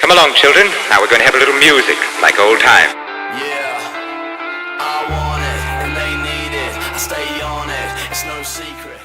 Come along, children. Now we're going to have a little music, like old time. Yeah, I want it, and they need it. I stay on it, it's no secret.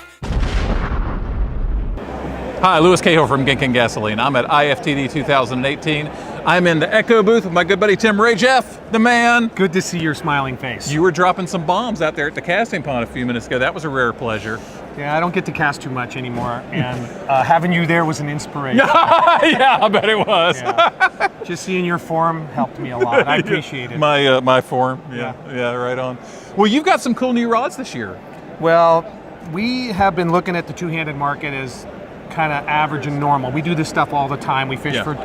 Hi, Louis Cahill from Gink and Gasoline. I'm at IFTD 2018. I'm in the Echo booth with my good buddy Tim Ray. Jeff, the man. Good to see your smiling face. You were dropping some bombs out there at the casting pond a few minutes ago. That was a rare pleasure. Yeah, I don't get to cast too much anymore, and having you there was an inspiration. Yeah, I bet it was. Yeah. Just seeing your form helped me a lot. I appreciate it. My form. Yeah, right on. Well, you've got some cool new rods this year. Well, we have been looking at the two-handed market as kind of average and normal. We do this stuff all the time. We fish for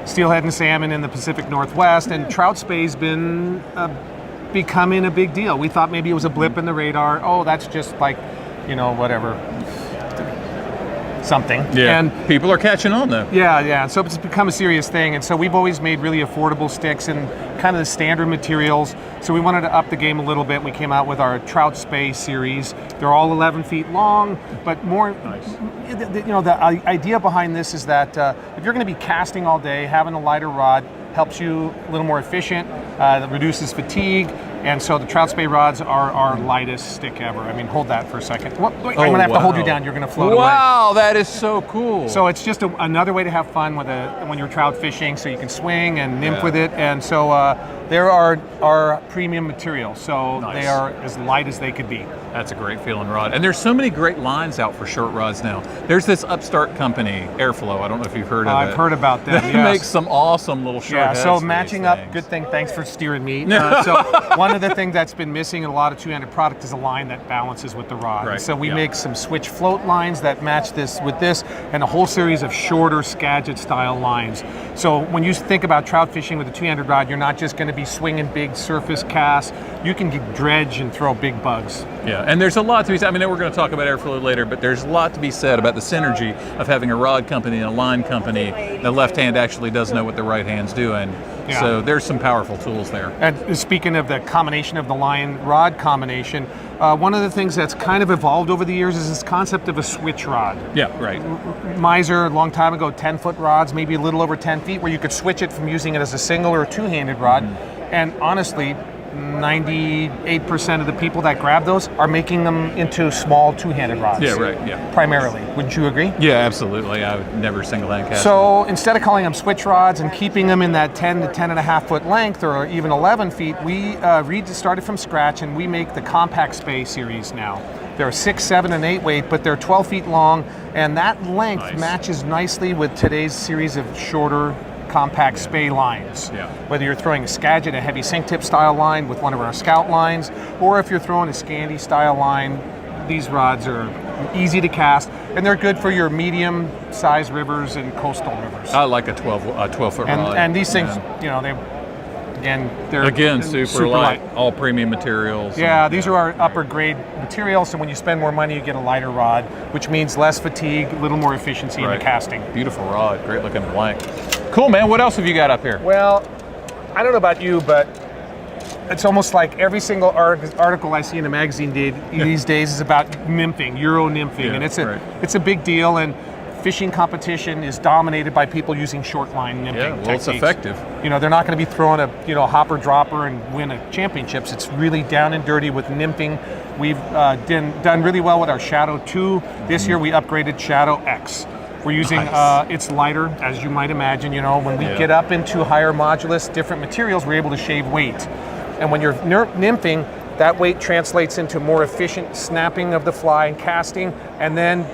steelhead and salmon in the Pacific Northwest, and trout spay's been becoming a big deal. We thought maybe it was a blip in the radar. Oh, that's just like, whatever, something. Yeah, and people are catching on though. Yeah. So it's become a serious thing, and so we've always made really affordable sticks and kind of the standard materials. So we wanted to up the game a little bit. We came out with our Trout Spay series. They're all 11 feet long, but more. Nice. The idea behind this is that if you're going to be casting all day, having a lighter rod helps you a little more efficient. It reduces fatigue. And so the Trout Spay rods are our lightest stick ever. I mean, hold that for a second. I'm going to have to hold you down. You're going to float away. Wow, that is so cool. So it's just another way to have fun when you're trout fishing, so you can swing and nymph with it. And so there are our premium materials. So they are as light as they could be. That's a great feeling rod. And there's so many great lines out for short rods now. There's this upstart company, Airflow. I don't know if you've heard of it. I've heard about them, They make some awesome little short heads. So matching up, good thing, thanks for steering me. So one of the things that's been missing in a lot of two-handed product is a line that balances with the rod. Right. So we make some switch float lines that match this with this, and a whole series of shorter Skagit style lines. So when you think about trout fishing with a two-handed rod, you're not just going to be swinging big surface casts. You can dredge and throw big bugs. Yeah, and there's a lot to be said. I mean, we're going to talk about Airflow later, but there's a lot to be said about the synergy of having a rod company and a line company. The left hand actually does know what the right hand's doing. Yeah. So there's some powerful tools there. And speaking of the combination of the line-rod combination, one of the things that's kind of evolved over the years is this concept of a switch rod. Yeah, right. Miser, a long time ago, 10-foot rods, maybe a little over 10 feet, where you could switch it from using it as a single or a two-handed rod. And honestly, 98% of the people that grab those are making them into small two-handed rods. Yeah, right, yeah. Primarily. Wouldn't you agree? Yeah, absolutely. I would never single-hand cast. So instead of calling them switch rods and keeping them in that 10 to 10.5 foot length or even 11 feet, we started from scratch and we make the Compact Spay series now. They're 6, 7, and 8 weight, but they're 12 feet long, and that length matches nicely with today's series of shorter compact spay lines. Yeah. Whether you're throwing a Skagit, a heavy sink tip style line with one of our Scout lines, or if you're throwing a Scandi style line, these rods are easy to cast, and they're good for your medium sized rivers and coastal rivers. I like a 12-foot rod. And these things, they're super light. All premium materials. Yeah, these are our upper grade materials, so when you spend more money, you get a lighter rod, which means less fatigue, a little more efficiency in the casting. Beautiful rod, great looking blank. Cool, man. What else have you got up here? Well, I don't know about you, but it's almost like every single article I see in a magazine these days is about nymphing, Euro nymphing, and it's a big deal. And fishing competition is dominated by people using short line nymphing techniques. It's effective. They're not going to be throwing a hopper dropper and win championships. It's really down and dirty with nymphing. We've done really well with our Shadow 2. This year we upgraded Shadow X. We're using, it's lighter, as you might imagine. When we get up into higher modulus, different materials, we're able to shave weight. And when you're nymphing, that weight translates into more efficient snapping of the fly and casting, and then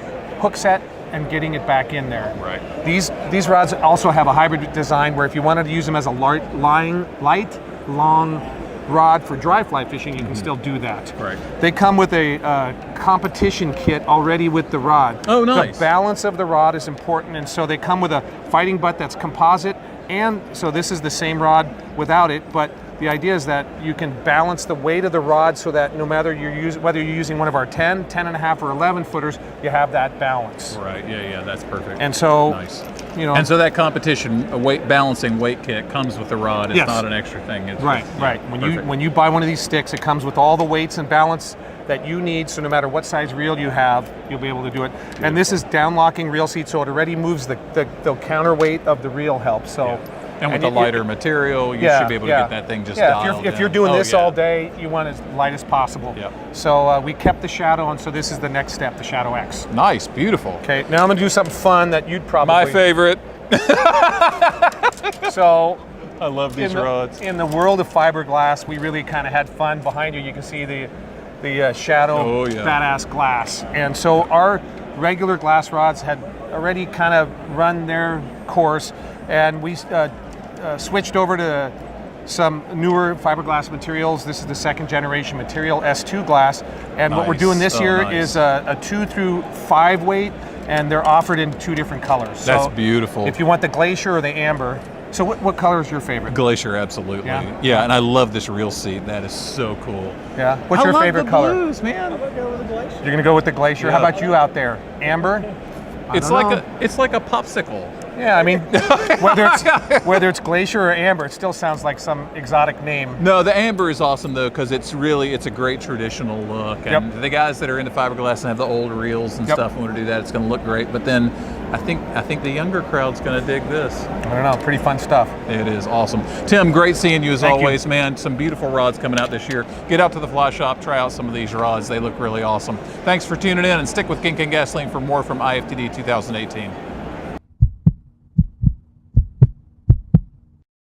hook set and getting it back in there. Right. These rods also have a hybrid design where if you wanted to use them as a light, long rod for dry fly fishing, you can still do that. Right. They come with a competition kit already with the rod. Oh, nice. The balance of the rod is important, and so they come with a fighting butt that's composite, and so this is the same rod without it, but the idea is that you can balance the weight of the rod so that no matter whether you're using one of our 10, 10.5, or 11 footers, you have that balance. Right, yeah, that's perfect. And so, nice. And so that competition, a balancing weight kit comes with the rod. It's not an extra thing. It's right. When you buy one of these sticks, it comes with all the weights and balance that you need, so no matter what size reel you have, you'll be able to do it. Beautiful. And this is down locking reel seat, so it already moves the counterweight of the reel help. So And with the lighter material, you should be able to get that thing just dialed if you're in. doing Oh, this yeah. all day, you want as light as possible. Yep. So we kept the Shadow, and so this is the next step, the Shadow X. Nice, beautiful. Okay, now I'm gonna do something fun that you'd probably... My favorite. So I love these rods. in the world of fiberglass, we really kind of had fun. Behind you, you can see the Shadow badass glass. And so our regular glass rods had already kind of run their course, and we switched over to some newer fiberglass materials. This is the second generation material, S2 glass. And what we're doing this year is a 2 through 5 weight, and they're offered in 2 different colors. That's so beautiful. if you want the Glacier or the Amber. So what color is your favorite? Glacier, absolutely. Yeah? Yeah, and I love this reel seat. That is so cool. Yeah. What's your favorite the color? Blues, man. You're gonna go with the Glacier. Yeah. How about you out there? Amber? It's like a popsicle. Yeah, I mean, whether it's Glacier or Amber, it still sounds like some exotic name. No, the amber is awesome though, because it's a great traditional look, and the guys that are into fiberglass and have the old reels and stuff want to do that. It's going to look great, but then I think the younger crowd's going to dig this. I don't know, pretty fun stuff. It is awesome. Tim, great seeing you as Thank always, you. man. Some beautiful rods coming out this year. Get out to the fly shop, try out some of these rods. They look really awesome. Thanks for tuning in, and stick with Gink and Gasoline for more from IFTD 2018.